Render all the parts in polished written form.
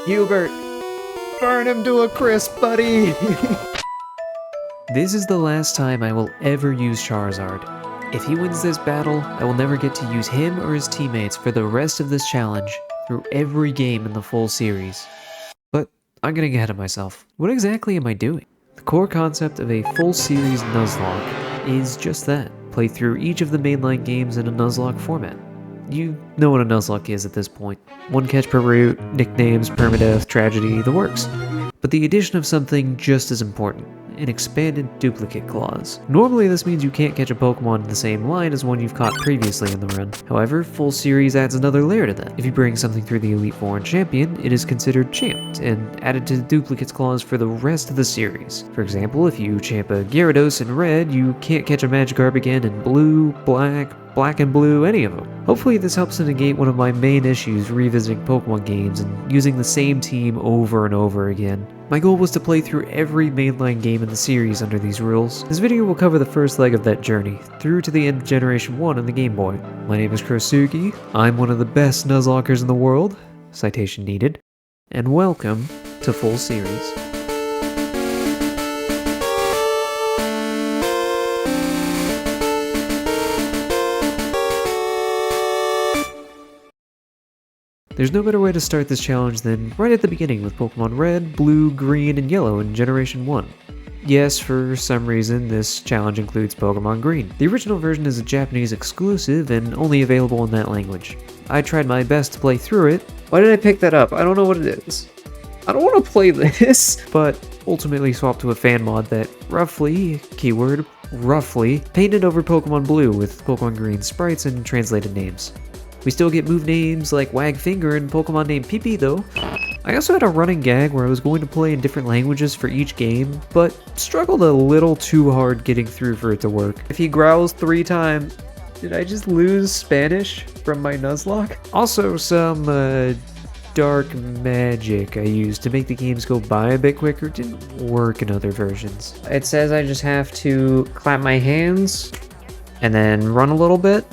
Hubert, burn him to a crisp, buddy! This is the last time I will ever use Charizard. If he wins this battle, I will never get to use him or his teammates for the rest of this challenge, through every game in the full series. But I'm getting ahead of myself. What exactly am I doing? The core concept of a full series Nuzlocke is just that. Play through each of the mainline games in a Nuzlocke format. You know what a Nuzlocke is at this point. One catch per route, nicknames, permadeath, tragedy, the works. But the addition of something just as important, an expanded duplicate clause. Normally this means you can't catch a Pokemon in the same line as one you've caught previously in the run. However, full series adds another layer to that. If you bring something through the Elite Four and Champion, it is considered champed, and added to the duplicates clause for the rest of the series. For example, if you champ a Gyarados in red, you can't catch a Magikarp again in blue, black and blue, any of them. Hopefully this helps to negate one of my main issues revisiting Pokemon games and using the same team over and over again. My goal was to play through every mainline game in the series under these rules. This video will cover the first leg of that journey, through to the end of Generation 1 on the Game Boy. My name is Kursugi, I'm one of the best Nuzlockers in the world, citation needed, and welcome to Full Series. There's no better way to start this challenge than right at the beginning with Pokemon Red, Blue, Green, and Yellow in Generation 1. Yes, for some reason, this challenge includes Pokemon Green. The original version is a Japanese exclusive and only available in that language. I tried my best to play through it. Why did I pick that up? I don't know what it is. I don't want to play this, but ultimately swapped to a fan mod that roughly, keyword, roughly, painted over Pokemon Blue with Pokemon Green sprites and translated names. We still get move names like Wagfinger and Pokemon named Pee-Pee though. I also had a running gag where I was going to play in different languages for each game, but struggled a little too hard getting through for it to work. If he growls 3 times, did I just lose Spanish from my Nuzlocke? Also some dark magic I used to make the games go by a bit quicker didn't work in other versions. It says I just have to clap my hands and then run a little bit.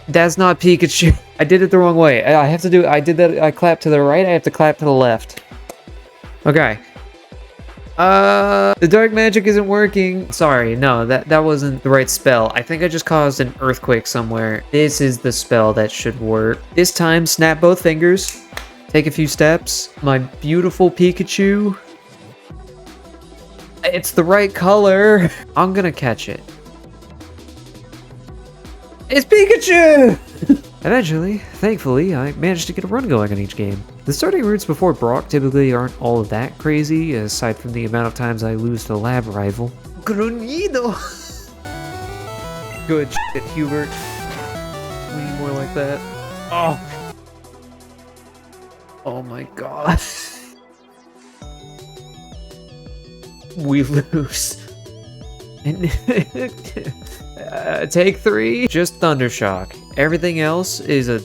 That's not Pikachu. I did it the wrong way. I have to do, I did that, I clapped to the right, I have to clap to the left. Okay. The dark magic isn't working. Sorry, no, that wasn't the right spell. I think I just caused an earthquake somewhere. This is the spell that should work. This time, snap both fingers. Take a few steps. My beautiful Pikachu. It's the right color. I'm gonna catch it. It's Pikachu! Eventually, thankfully, I managed to get a run going on each game. The starting routes before Brock typically aren't all that crazy, aside from the amount of times I lose to lab rival. Grunyido! Good shit, Hubert. We need more like that. Oh! Oh my god. We lose. Take 3. Just Thundershock. Everything else is a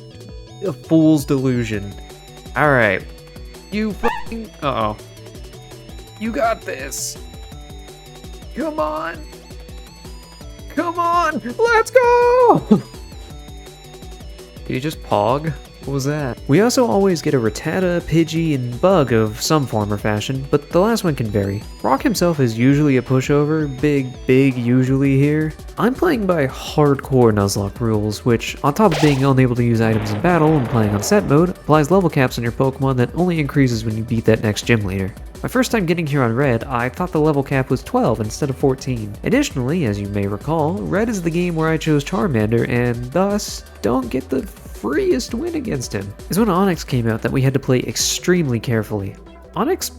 fool's delusion. Alright. You fucking... Uh-oh. You got this. Come on. Come on. Let's go! Did you just pog? What was that? We also always get a Rattata, Pidgey, and Bug of some form or fashion, but the last one can vary. Rock himself is usually a pushover, big usually here. I'm playing by hardcore Nuzlocke rules, which, on top of being unable to use items in battle and playing on set mode, applies level caps on your Pokemon that only increases when you beat that next gym leader. My first time getting here on Red, I thought the level cap was 12 instead of 14. Additionally, as you may recall, Red is the game where I chose Charmander and thus don't get the freest win against him. It's when Onyx came out that we had to play extremely carefully. Onyx,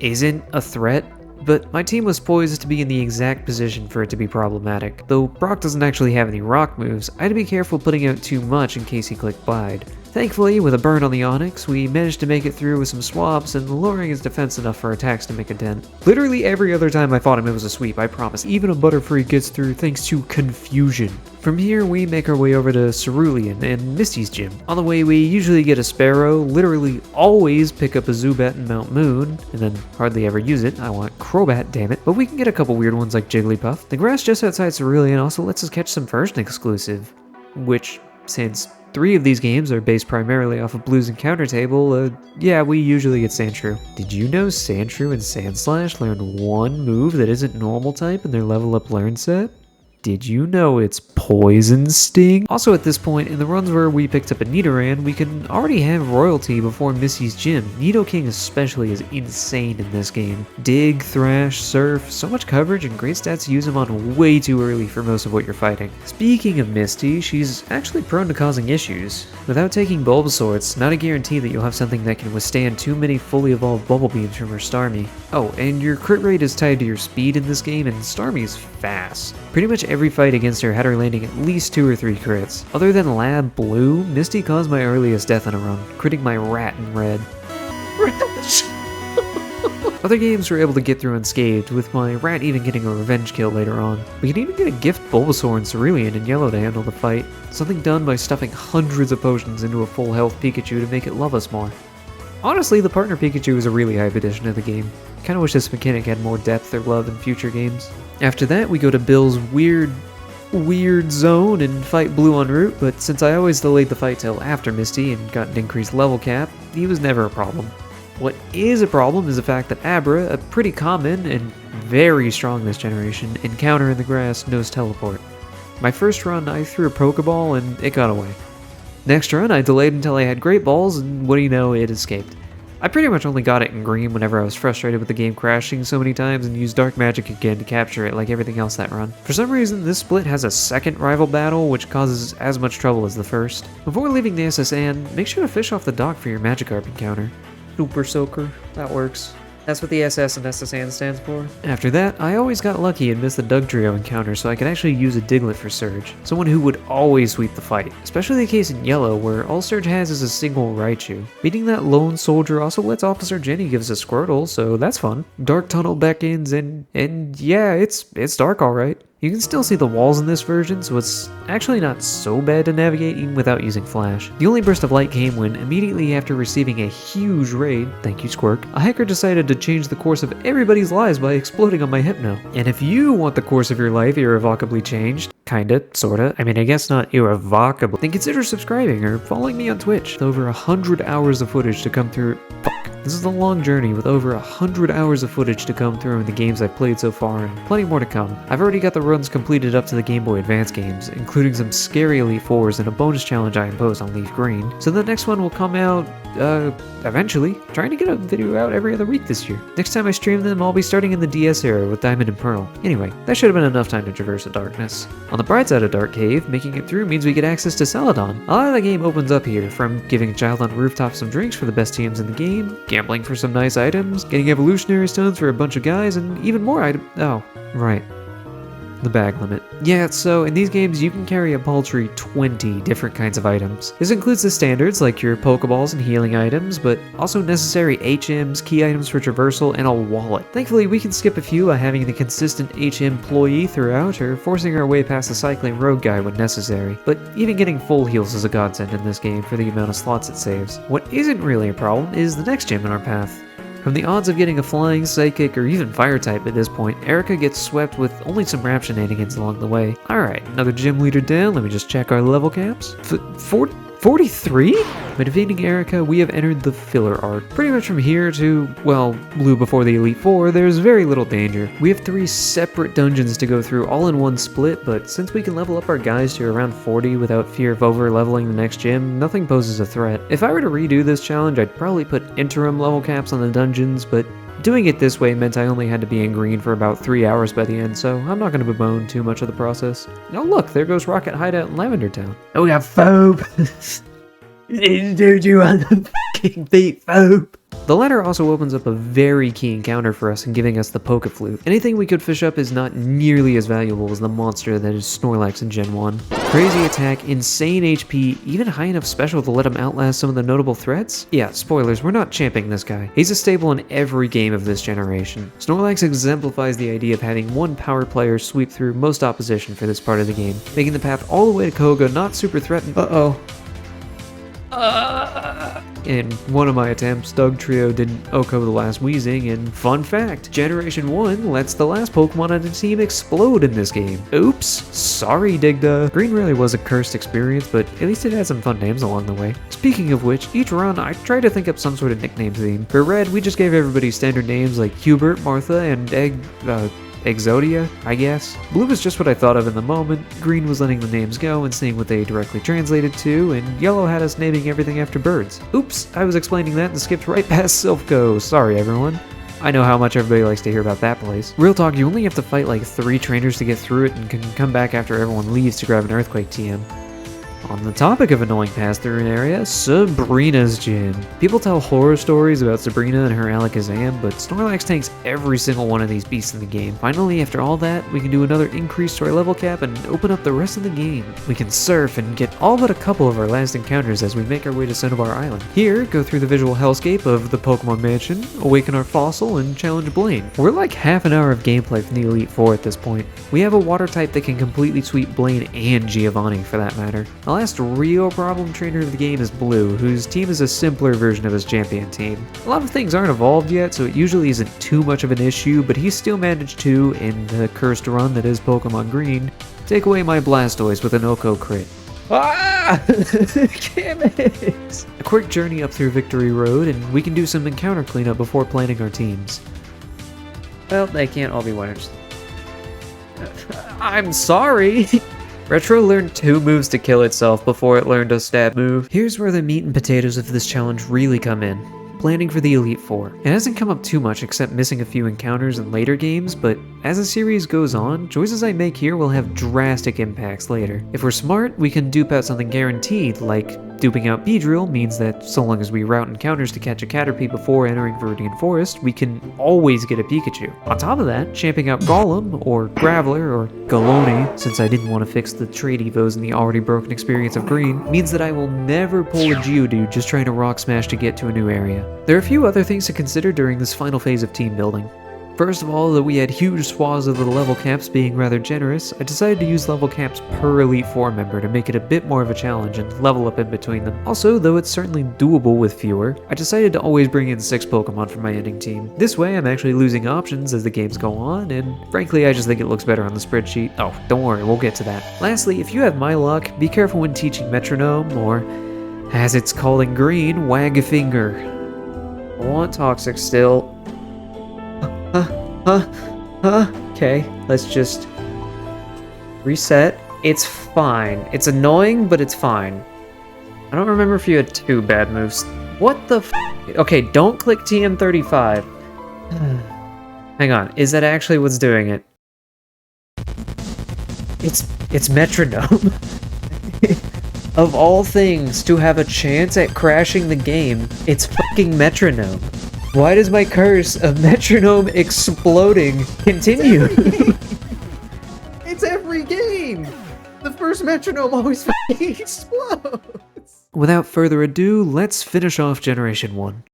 isn't a threat, but my team was poised to be in the exact position for it to be problematic. Though Brock doesn't actually have any rock moves, I had to be careful putting out too much in case he clicked Bide. Thankfully, with a burn on the Onyx, we managed to make it through with some swaps and lowering his defense enough for attacks to make a dent. Literally every other time I fought him it was a sweep, I promise. Even a Butterfree gets through thanks to confusion. From here, we make our way over to Cerulean and Misty's gym. On the way, we usually get a Sparrow, literally always pick up a Zubat and Mount Moon, and then hardly ever use it. I want Crobat, damn it. But we can get a couple weird ones like Jigglypuff. The grass just outside Cerulean also lets us catch some version exclusive, which, since 3 of these games are based primarily off of Blue's Encounter table, yeah, we usually get Sandshrew. Did you know Sandshrew and Sandslash learn one move that isn't normal type in their level up learn set? Did you know it's Poison Sting? Also at this point, in the runs where we picked up a Nidoran, we can already have royalty before Missy's gym. Nidoking especially is insane in this game. Dig, Thrash, Surf, so much coverage and great stats to use him on way too early for most of what you're fighting. Speaking of Misty, she's actually prone to causing issues. Without taking Bulbasaur, it's not a guarantee that you'll have something that can withstand too many fully evolved Bubble Beams from her Starmie. Oh, and your crit rate is tied to your speed in this game, and Starmie is fast. Pretty much every fight against her had her landing at least 2 or 3 crits. Other than Lab Blue, Misty caused my earliest death on a run, critting my rat in red. Other games were able to get through unscathed, with my rat even getting a revenge kill later on. We can even get a gift Bulbasaur and Cerulean in yellow to handle the fight, something done by stuffing hundreds of potions into a full health Pikachu to make it love us more. Honestly, the partner Pikachu is a really hype addition to the game. Kinda wish this mechanic had more depth or love in future games. After that, we go to Bill's weird zone and fight Blue en route, but since I always delayed the fight till after Misty and got an increased level cap, he was never a problem. What is a problem is the fact that Abra, a pretty common and very strong this generation, encounter in the grass knows teleport. My first run, I threw a Pokeball and it got away. Next run, I delayed until I had Great Balls, and what do you know, it escaped. I pretty much only got it in green whenever I was frustrated with the game crashing so many times and used Dark Magic again to capture it like everything else that run. For some reason, this split has a second rival battle which causes as much trouble as the first. Before leaving the SSN, make sure to fish off the dock for your Magikarp encounter. Super Soaker, that works. That's what the SS and SSN stands for. After that, I always got lucky and missed the Dugtrio encounter so I could actually use a Diglett for Surge, someone who would always sweep the fight, especially the case in Yellow where all Surge has is a single Raichu. Beating that lone soldier also lets Officer Jenny give us a Squirtle, so that's fun. Dark Tunnel beckons and yeah, it's dark alright. You can still see the walls in this version, so it's actually not so bad to navigate even without using Flash. The only burst of light came when, immediately after receiving a huge raid, thank you Squirk, a hacker decided to change the course of everybody's lives by exploding on my Hypno. And if you want the course of your life irrevocably changed, kinda, sorta, I mean I guess not irrevocably, then consider subscribing or following me on Twitch. With over 100 hours of footage to come through. This is a long journey with over 100 hours of footage to come through in the games I've played so far and plenty more to come. I've already got the runs completed up to the Game Boy Advance games, including some scary Elite Fours and a bonus challenge I imposed on Leaf Green. So the next one will come out, eventually. Trying to get a video out every other week this year. Next time I stream them, I'll be starting in the DS era with Diamond and Pearl. Anyway, that should have been enough time to traverse the darkness. On the bright side of Dark Cave, making it through means we get access to Celadon. A lot of the game opens up here, from giving a child on a rooftop some drinks for the best teams in the game, gambling for some nice items, getting evolutionary stones for a bunch of guys, and even more items. Oh, right. The bag limit. Yeah, so in these games you can carry a paltry 20 different kinds of items. This includes the standards like your Pokeballs and healing items, but also necessary HMs, key items for traversal, and a wallet. Thankfully we can skip a few by having the consistent HM employee throughout or forcing our way past the cycling rogue guy when necessary. But even getting full heals is a godsend in this game for the amount of slots it saves. What isn't really a problem is the next gym in our path. From the odds of getting a flying, psychic, or even fire type at this point, Erica gets swept with only some rap shenanigans along the way. Alright, another gym leader down, let me just check our level caps. 43? By defeating Erica, we have entered the filler arc. Pretty much from here to, well, Blue before the Elite Four, there's very little danger. We have 3 separate dungeons to go through all in one split, but since we can level up our guys to around 40 without fear of over-leveling the next gym, nothing poses a threat. If I were to redo this challenge, I'd probably put interim level caps on the dungeons, but doing it this way meant I only had to be in green for about 3 hours by the end, so I'm not going to bemoan too much of the process. Oh look, there goes Rocket Hideout in Lavender Town. Oh, we got Phobe! Dude, you on the fucking beat, Phobe! The latter also opens up a very key encounter for us in giving us the Poke Flute. Anything we could fish up is not nearly as valuable as the monster that is Snorlax in Gen 1. Crazy attack, insane HP, even high enough special to let him outlast some of the notable threats? Yeah, spoilers, we're not champing this guy. He's a staple in every game of this generation. Snorlax exemplifies the idea of having one power player sweep through most opposition for this part of the game, making the path all the way to Koga not super threatened. Uh-oh. In one of my attempts, Dugtrio didn't Oko the last Weezing, and fun fact, Generation 1 lets the last Pokemon on the team explode in this game. Oops, sorry Digda. Green really was a cursed experience, but at least it had some fun names along the way. Speaking of which, each run I tried to think up some sort of nickname theme. For Red, we just gave everybody standard names like Hubert, Martha, and Exodia, I guess. Blue was just what I thought of in the moment, Green was letting the names go and seeing what they directly translated to, and Yellow had us naming everything after birds. Oops, I was explaining that and skipped right past Silphco, sorry everyone. I know how much everybody likes to hear about that place. Real talk, you only have to fight like 3 trainers to get through it and can come back after everyone leaves to grab an Earthquake TM. On the topic of annoying pass-through an area, Sabrina's gym. People tell horror stories about Sabrina and her Alakazam, but Snorlax tanks every single one of these beasts in the game. Finally, after all that, we can do another increase to our level cap and open up the rest of the game. We can surf and get all but a couple of our last encounters as we make our way to Cinnabar Island. Here, go through the visual hellscape of the Pokemon Mansion, awaken our fossil, and challenge Blaine. We're like half an hour of gameplay from the Elite Four at this point. We have a water type that can completely sweep Blaine and Giovanni for that matter. The last real problem trainer of the game is Blue, whose team is a simpler version of his champion team. A lot of things aren't evolved yet, so it usually isn't too much of an issue, but he's still managed to, in the cursed run that is Pokemon Green, take away my Blastoise with an Oko crit. Ah! Damn it! A quick journey up through Victory Road, and we can do some encounter cleanup before planning our teams. Well, they can't all be winners. I'm sorry! Retro learned 2 moves to kill itself before it learned a stab move. Here's where the meat and potatoes of this challenge really come in. Planning for the Elite Four. It hasn't come up too much except missing a few encounters in later games, but as the series goes on, choices I make here will have drastic impacts later. If we're smart, we can dupe out something guaranteed, like duping out Beedrill means that so long as we route encounters to catch a Caterpie before entering Viridian Forest, we can always get a Pikachu. On top of that, champing out Golem, or Graveler, or Galone, since I didn't want to fix the trade evos in the already broken experience of Green, means that I will never pull a Geodude just trying to rock smash to get to a new area. There are a few other things to consider during this final phase of team building. First of all, though we had huge swaths of the level caps being rather generous, I decided to use level caps per Elite Four member to make it a bit more of a challenge and level up in between them. Also, though it's certainly doable with fewer, I decided to always bring in 6 Pokemon for my ending team. This way, I'm actually losing options as the games go on, and frankly, I just think it looks better on the spreadsheet. Oh, don't worry, we'll get to that. Lastly, if you have my luck, be careful when teaching Metronome, or, as it's called in Green, wag a finger. I want Toxic still. Okay, let's just reset. It's fine. It's annoying, but it's fine. I don't remember if you had 2 bad moves. What the f? Okay, don't click TM35. Hang on, is that actually what's doing it? It's Metronome. Of all things to have a chance at crashing the game, it's fucking Metronome. Why does my curse of Metronome exploding continue? It's every game! The first Metronome always fucking explodes! Without further ado, let's finish off Generation 1.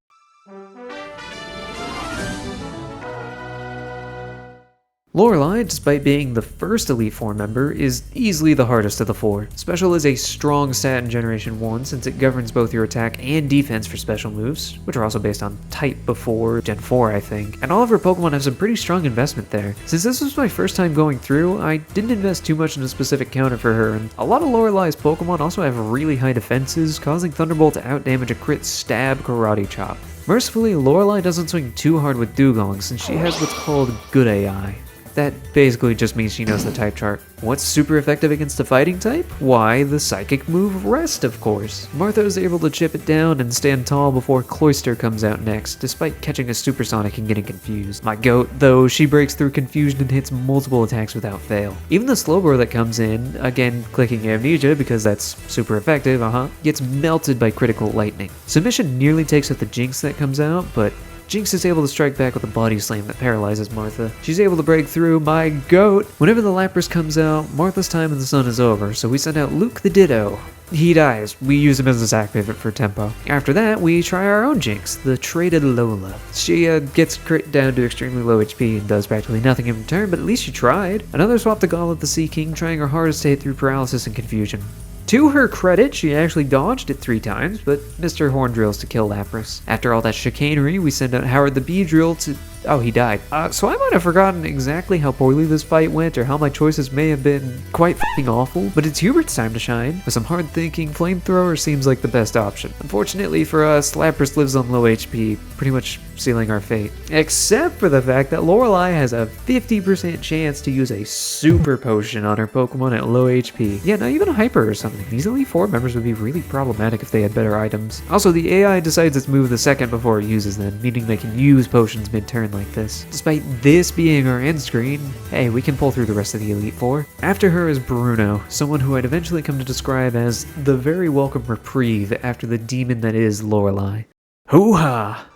Lorelei, despite being the first Elite Four member, is easily the hardest of the 4. Special is a strong stat in Generation 1 since it governs both your attack and defense for special moves, which are also based on type before Gen 4, I think. And all of her Pokemon have some pretty strong investment there. Since this was my first time going through, I didn't invest too much in a specific counter for her, and a lot of Lorelei's Pokemon also have really high defenses, causing Thunderbolt to outdamage a crit stab Karate Chop. Mercifully, Lorelei doesn't swing too hard with Dugong since she has what's called good AI. That basically just means she knows the type chart. What's super effective against a fighting type? Why, the psychic move Rest, of course. Martha is able to chip it down and stand tall before Cloyster comes out next, despite catching a supersonic and getting confused. My goat, though, she breaks through confusion and hits multiple attacks without fail. Even the Slowbro that comes in, again clicking Amnesia because that's super effective, gets melted by critical lightning. Submission nearly takes out the Jinx that comes out, but Jinx is able to strike back with a body slam that paralyzes Martha. She's able to break through, my goat! Whenever the Lapras comes out, Martha's time in the sun is over, so we send out Luke the Ditto. He dies. We use him as a sack pivot for tempo. After that, we try our own Jinx, the traded Lola. She gets crit down to extremely low HP and does practically nothing in return, but at least she tried. Another swap to Gauntlet the Sea King, trying her hardest to hit through paralysis and confusion. To her credit, she actually dodged it 3 times, but missed her horn drills to kill Lapras. After all that chicanery, we send out Howard the Beedrill to... Oh, he died. So I might have forgotten exactly how poorly this fight went, or how my choices may have been quite f***ing awful, but it's Hubert's time to shine. With some hard thinking, Flamethrower seems like the best option. Unfortunately for us, Lapras lives on low HP, pretty much sealing our fate. Except for the fact that Lorelei has a 50% chance to use a super potion on her Pokemon at low HP. Yeah, not even a Hyper or something. These Elite Four members would be really problematic if they had better items. Also, the AI decides its move the second before it uses them, meaning they can use potions mid-turn like this. Despite this being our end screen, hey, we can pull through the rest of the Elite Four. After her is Bruno, someone who I'd eventually come to describe as the very welcome reprieve after the demon that is Lorelei. Hoo-ha!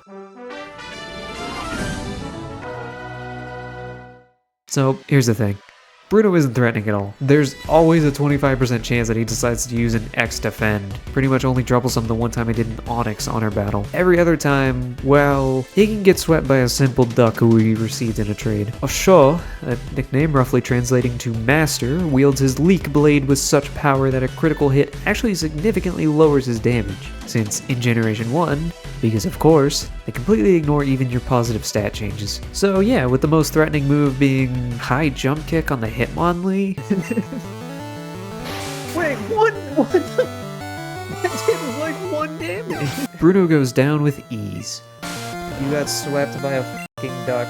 So, here's the thing. Bruno isn't threatening at all. There's always a 25% chance that he decides to use an X defend. Pretty much only troublesome the one time I did an Onyx on our battle. Every other time, well, he can get swept by a simple duck who he received in a trade. Osho, a nickname roughly translating to master, wields his leak blade with such power that a critical hit actually significantly lowers his damage. Since in Generation 1, because of course, they completely ignore even your positive stat changes. So yeah, with the most threatening move being high jump kick on the Hitmonlee. Wait, what? That did like 1 damage. Bruno goes down with ease. You got swept by a fucking duck.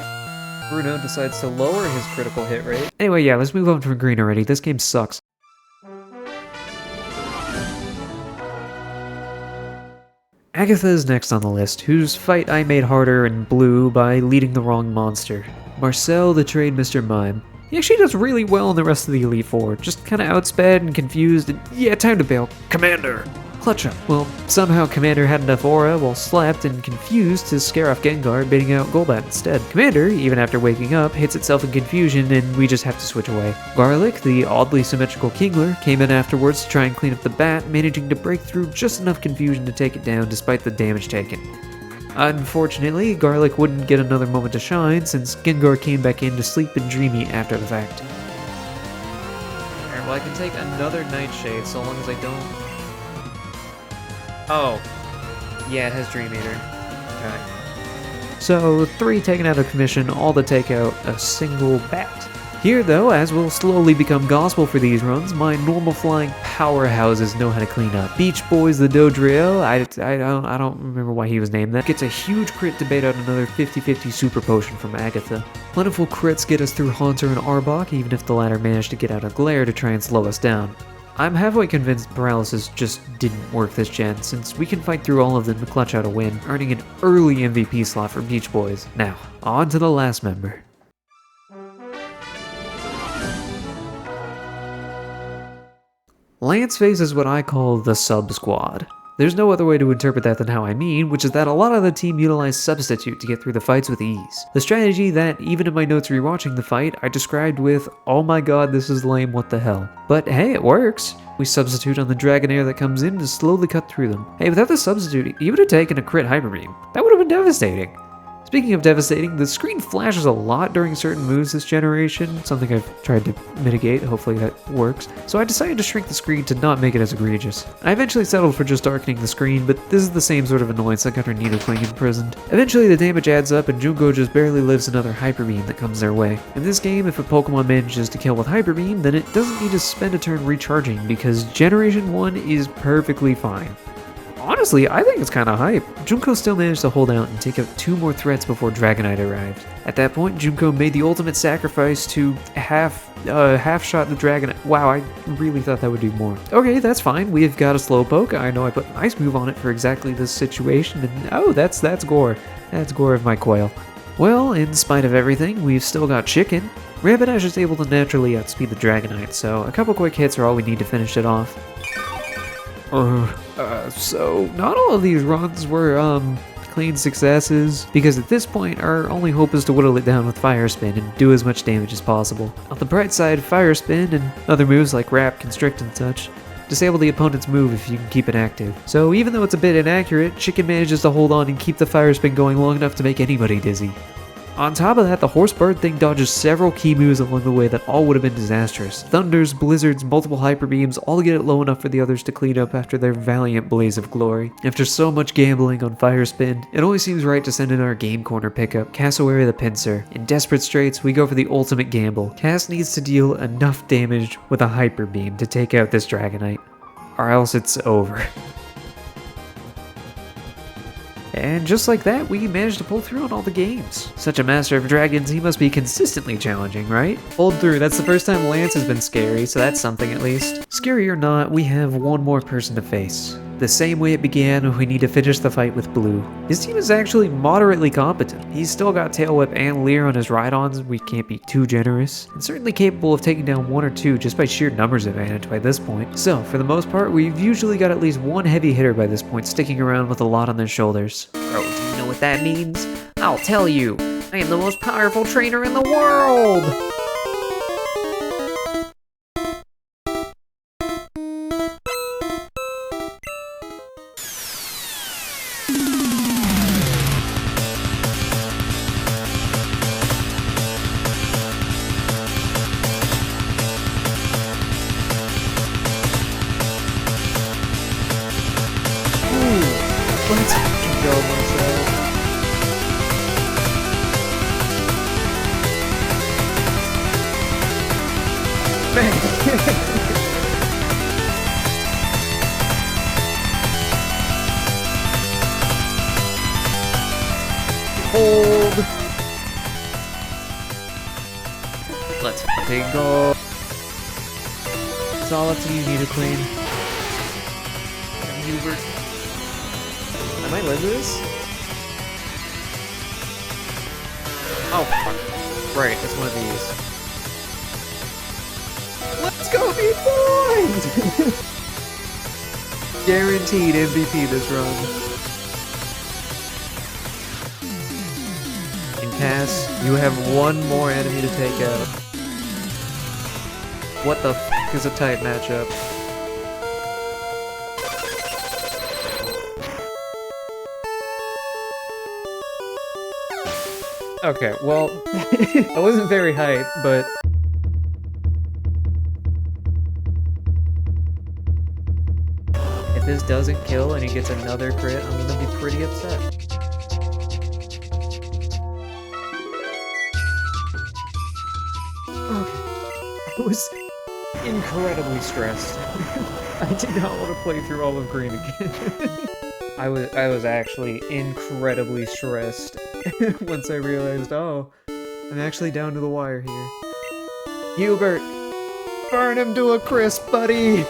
Bruno decides to lower his critical hit rate. Anyway, yeah, let's move on from green already. This game sucks. Agatha is next on the list, whose fight I made harder in blue by leading the wrong monster. Marcel the Trade Mr. Mime. He actually does really well in the rest of the Elite Four, just kinda outsped and confused and yeah, time to bail. Commander! Clutch up. Well, somehow Commander had enough aura while slapped and confused to scare off Gengar, baiting out Golbat instead. Commander, even after waking up, hits itself in confusion and we just have to switch away. Garlic, the oddly symmetrical Kingler, came in afterwards to try and clean up the bat, managing to break through just enough confusion to take it down despite the damage taken. Unfortunately, Garlic wouldn't get another moment to shine since Gengar came back in to sleep and dreamy after the fact. Alright, well I can take another Nightshade so long as I don't... Oh. Yeah, it has Dream Eater. Okay. So, 3 taken out of commission, all to take out a single bat. Here though, as will slowly become gospel for these runs, my normal flying powerhouses know how to clean up. Beach Boys the Dodrio, I don't remember why he was named that, gets a huge crit to bait out another 50-50 super potion from Agatha. Plentiful crits get us through Haunter and Arbok, even if the latter managed to get out a glare to try and slow us down. I'm halfway convinced Paralysis just didn't work this gen, since we can fight through all of them to clutch out a win, earning an early MVP slot for Beach Boys. Now, on to the last member. Lance faces what I call the sub-squad. There's no other way to interpret that than how I mean, which is that a lot of the team utilize Substitute to get through the fights with ease. The strategy that, even in my notes rewatching the fight, I described with, oh my god, this is lame, what the hell. But hey, it works. We substitute on the Dragonair that comes in to slowly cut through them. Hey, without the substitute, he would have taken a crit Hyper Beam. That would have been devastating. Speaking of devastating, the screen flashes a lot during certain moves this generation, something I've tried to mitigate, hopefully that works, so I decided to shrink the screen to not make it as egregious. I eventually settled for just darkening the screen, but this is the same sort of annoyance that got her Nidoking imprisoned. Eventually the damage adds up and Junko just barely lives another Hyper Beam that comes their way. In this game, if a Pokemon manages to kill with Hyper Beam, then it doesn't need to spend a turn recharging because Generation 1 is perfectly fine. Honestly, I think it's kinda hype. Junko still managed to hold out and take out 2 more threats before Dragonite arrived. At that point, Junko made the ultimate sacrifice to half-shot the Dragonite. Wow, I really thought that would do more. Okay, that's fine. We've got a Slowpoke. I know I put an Ice move on it for exactly this situation, and oh, that's Gore. That's Gore of my Quail. Well, in spite of everything, we've still got Chicken. Rapidash is able to naturally outspeed the Dragonite, so a couple quick hits are all we need to finish it off. So not all of these runs were, clean successes, because at this point our only hope is to whittle it down with Fire Spin and do as much damage as possible. On the bright side, Fire Spin and other moves like Wrap, Constrict and such disable the opponent's move if you can keep it active. So even though it's a bit inaccurate, Chicken manages to hold on and keep the Fire Spin going long enough to make anybody dizzy. On top of that, the horse bird thing dodges several key moves along the way that all would have been disastrous. Thunders, blizzards, multiple hyper beams, all to get it low enough for the others to clean up after their valiant blaze of glory. After so much gambling on fire spin, it only seems right to send in our game corner pickup, Cassowary the Pincer. In desperate straits, we go for the ultimate gamble. Cass needs to deal enough damage with a hyper beam to take out this Dragonite, or else it's over. And just like that, we managed to pull through on all the games. Such a master of dragons, he must be consistently challenging, right? Pulled through. That's the first time Lance has been scary, so that's something at least. Scary or not, we have one more person to face. The same way it began, we need to finish the fight with Blue. His team is actually moderately competent. He's still got Tail Whip and Leer on his ride-ons, we can't be too generous, and certainly capable of taking down one or two just by sheer numbers advantage by this point. So, for the most part, we've usually got at least one heavy hitter by this point sticking around with a lot on their shoulders. Bro, do you know what that means? I'll tell you. I am the most powerful trainer in the world! Let's fucking go myself. Man. Hold. Let's fucking go. It's all up to you, Nidoqueen. Hubert. Am I live this? Oh, fuck. Right, it's one of these. Let's go, be blind! Guaranteed MVP this run. In Cass, you have one more enemy to take out. What the f*** is a tight matchup? Okay, well, I wasn't very hyped, but... if this doesn't kill and he gets another crit, I'm gonna be pretty upset. Okay. I was incredibly stressed. I did not want to play through all of Green again. I was actually incredibly stressed once I realized, oh, I'm actually down to the wire here. Hubert, burn him to a crisp, buddy!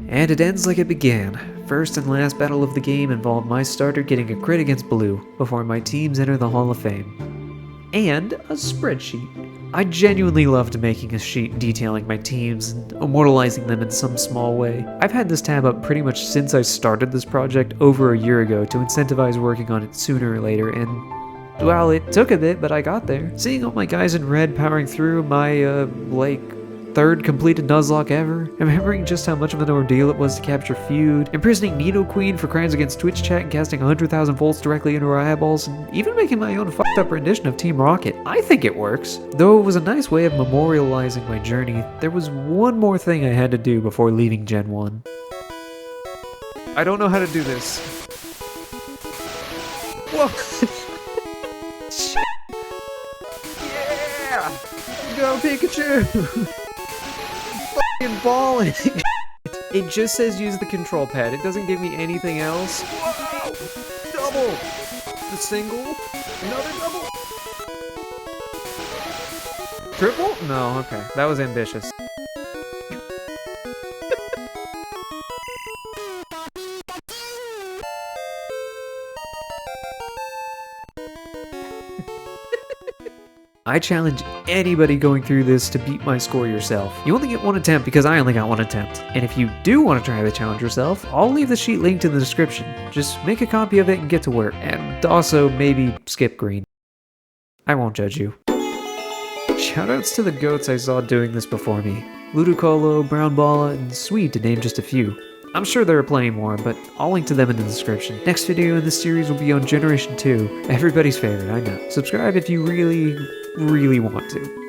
And it ends like it began. First and last battle of the game involved my starter getting a crit against Blue before my teams enter the Hall of Fame. And a spreadsheet. I genuinely loved making a sheet detailing my teams and immortalizing them in some small way. I've had this tab up pretty much since I started this project over a year ago to incentivize working on it sooner or later, and well, it took a bit, but I got there. Seeing all my guys in red powering through my, third completed Nuzlocke ever, remembering just how much of an ordeal it was to capture Feud, imprisoning Nidoqueen for crimes against Twitch chat and casting 100,000 volts directly into her eyeballs, and even making my own fucked up rendition of Team Rocket. I think it works. Though it was a nice way of memorializing my journey, there was one more thing I had to do before leaving Gen 1. I don't know how to do this. Whoa! Shit! Yeah! Go Pikachu! Fucking balling! It just says use the control pad. It doesn't give me anything else. Whoa! Double! The single? Another double? Triple? No, okay. That was ambitious. I challenge anybody going through this to beat my score yourself. You only get one attempt because I only got one attempt. And if you do want to try the challenge yourself, I'll leave the sheet linked in the description. Just make a copy of it and get to work. And also, maybe skip green. I won't judge you. Shoutouts to the goats I saw doing this before me. Ludicolo, Brown Balla, and Swede to name just a few. I'm sure there are plenty more, but I'll link to them in the description. Next video in this series will be on Generation 2, everybody's favorite, I know. Subscribe if you really, really want to.